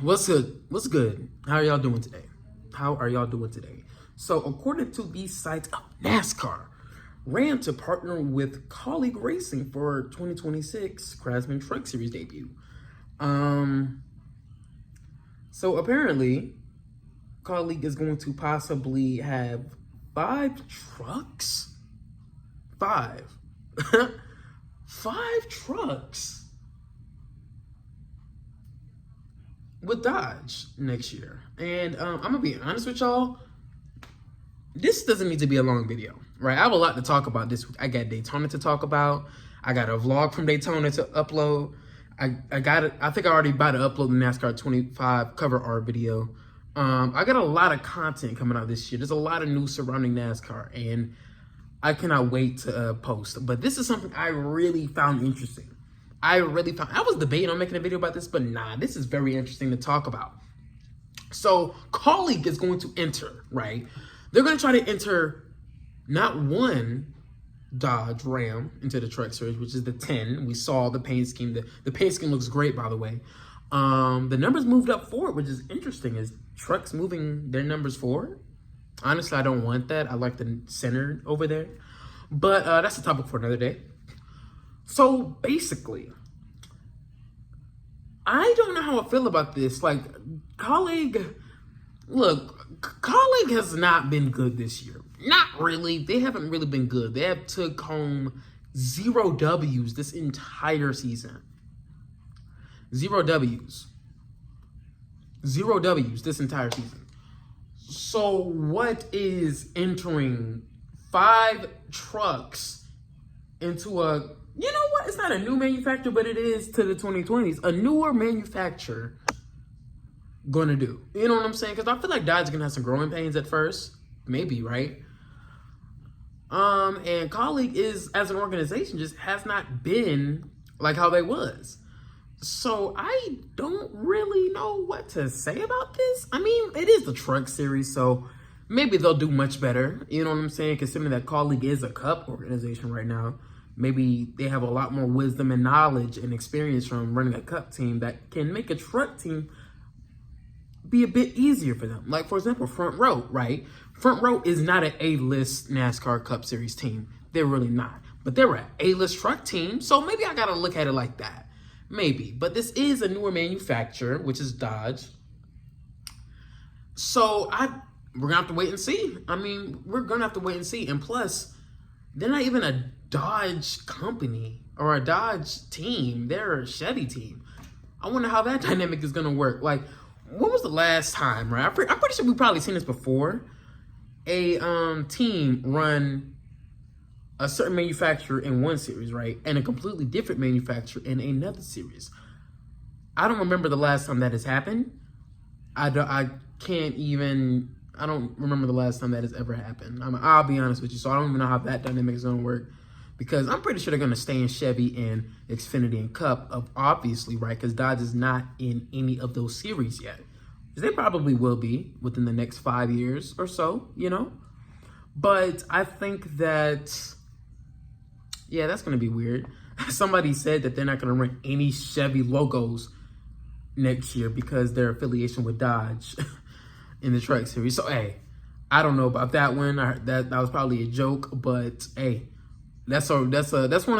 What's good? What's good? How are y'all doing today? How are y'all doing today? So, according to the site of NASCAR, Ram to partner with Kaulig Racing for 2026 Craftsman Truck Series debut. So apparently, Kaulig is going to possibly have 5 trucks. 5 trucks with Dodge next year. And I'm gonna be honest with y'all, this doesn't need to be a long video, right? I have a lot to talk about this week. I got Daytona to talk about. I got a vlog from Daytona to upload. I got it. I think I already about to upload the NASCAR 25 cover art video. I got a lot of content coming out this year. There's a lot of news surrounding NASCAR, and I cannot wait to post. But this is something I really found interesting. I was debating on making a video about this, but nah, this is very interesting to talk about. So Kaulig is going to enter, right? They're going to try to enter not one Dodge Ram into the truck series, which is the 10. We saw the paint scheme. The paint scheme looks great, by the way. The numbers moved up forward, which is interesting. Is trucks moving their numbers forward? Honestly, I don't want that. I like the center over there. But that's a topic for another day. So basically, I don't know how I feel about this. Like, Kaulig has not been good this year. Not really. They haven't really been good. They have took home 0 W's this entire season. 0 W's. 0 W's this entire season. So what is entering 5 trucks into a, you know what? It's not a new manufacturer, but it is to the 2020s. A newer manufacturer gonna do. You know what I'm saying? Because I feel like Dodge is gonna have some growing pains at first. Maybe, right? And Kaulig is, as an organization, just has not been like how they was. So I don't really know what to say about this. I mean, it is the truck series, so maybe they'll do much better. You know what I'm saying? Considering that Kaulig is a cup organization right now, maybe they have a lot more wisdom and knowledge and experience from running a cup team that can make a truck team be a bit easier for them. Like, for example, Front Row, right? Front Row is not an A-list NASCAR Cup Series team. They're really not. But they're an A-list truck team, so maybe I gotta look at it like that. Maybe. But this is a newer manufacturer, which is Dodge. So we're gonna have to wait and see. I mean, we're gonna have to wait and see. And plus, they're not even a Dodge company or a Dodge team. They're a Chevy team. I wonder how that dynamic is gonna work. Like, when was the last time, right? I'm pretty sure we've probably seen this before. A team run a certain manufacturer in one series, right? And a completely different manufacturer in another series. I don't remember the last time that has happened. I don't remember the last time that has ever happened. I'll be honest with you. So I don't even know how that dynamic is gonna work, because I'm pretty sure they're gonna stay in Chevy and Xfinity and Cup, obviously, right? Because Dodge is not in any of those series yet. They probably will be within the next 5 years or so, you know? But I think that, yeah, that's going to be weird. Somebody said that they're not going to run any Chevy logos next year because their affiliation with Dodge in the truck series. So, hey, I don't know about that one. I heard that was probably a joke, but hey, that's one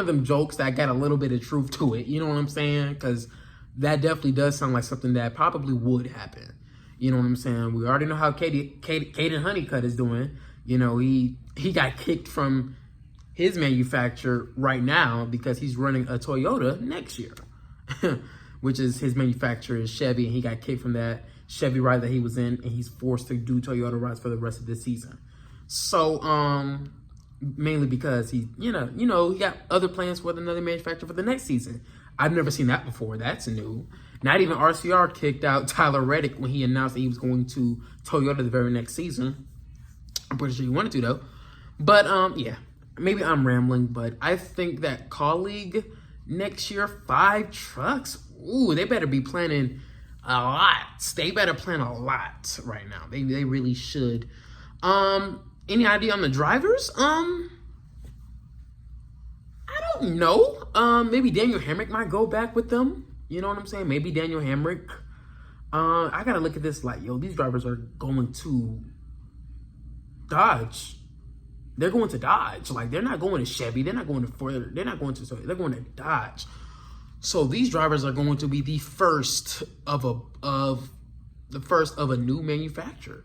of them jokes that got a little bit of truth to it. You know what I'm saying? Because that definitely does sound like something that probably would happen. You know what I'm saying? We already know how Caden Honeycutt is doing. You know, he got kicked from his manufacturer right now because he's running a Toyota next year, which is his manufacturer is Chevy, and he got kicked from that Chevy ride that he was in, and he's forced to do Toyota rides for the rest of this season. So, mainly because he got other plans with another manufacturer for the next season. I've never seen that before. That's new. Not even RCR kicked out Tyler Reddick when he announced that he was going to Toyota the very next season. I'm pretty sure he wanted to, though. But, yeah, maybe I'm rambling, but I think that Kaulig next year, 5 trucks. Ooh, they better be planning a lot. They better plan a lot right now. They really should. Any idea on the drivers? I don't know. Maybe Daniel Hemrick might go back with them. You know what I'm saying? Maybe Daniel Hemrick I gotta look at this like, yo, these drivers are going to Dodge. They're going to Dodge. Like, they're not going to Chevy. They're not going to Ford. They're going to Dodge. So these drivers are going to be the first of a new manufacturer.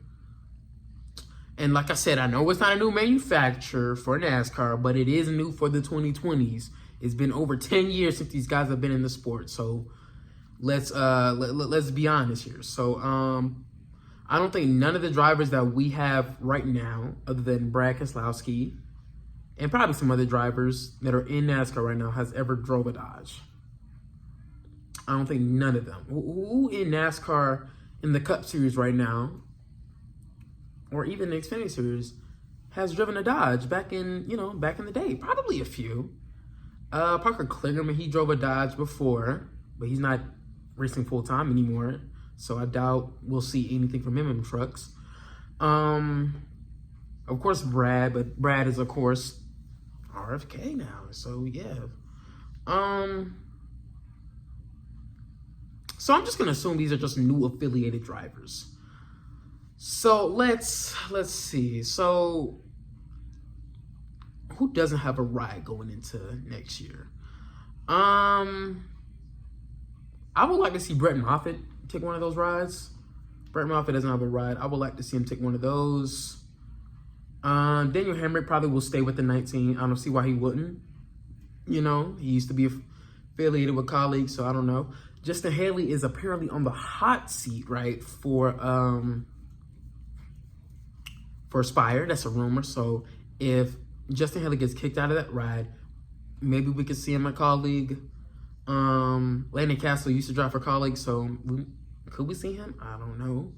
And like I said, I know it's not a new manufacturer for NASCAR, but it is new for the 2020s. It's been over 10 years since these guys have been in the sport. So let's be honest here. So I don't think none of the drivers that we have right now, other than Brad Keselowski and probably some other drivers that are in NASCAR right now, has ever drove a Dodge. I don't think none of them. Who in NASCAR in the Cup Series right now, or even the Xfinity Series, has driven a Dodge back in the day? Probably a few. Parker Kligerman, he drove a Dodge before, but he's not racing full time anymore. So I doubt we'll see anything from him in trucks. Of course, Brad, but Brad is, of course, RFK now. So, yeah. So I'm just going to assume these are just new affiliated drivers. So let's see. So who doesn't have a ride going into next year? I would like to see Brett Moffitt take one of those rides. Brett Moffitt doesn't have a ride. I would like to see him take one of those. Daniel Hemrick probably will stay with the 19. I don't see why he wouldn't. He used to be affiliated with Kaulig, so I don't know. Justin Haley is apparently on the hot seat, right, for Spire. That's a rumor. So if Justin Haley gets kicked out of that ride, maybe we could see him at Kaulig. Landon Castle used to drive for Kaulig, so could we see him? I don't know.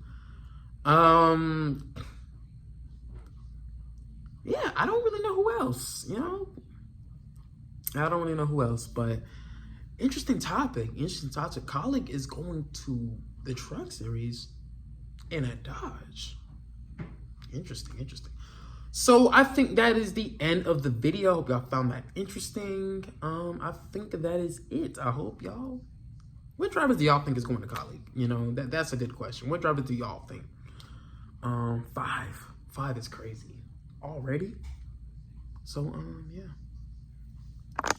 Yeah, I don't really know who else, I don't really know who else, but interesting topic. Kaulig is going to the Truck Series in a Dodge. Interesting. So I think that is the end of the video. Hope y'all found that interesting. I think that is it. I hope y'all. What drivers do y'all think is going to Kaulig? That's a good question. What drivers do y'all think? 5 is crazy already. So yeah.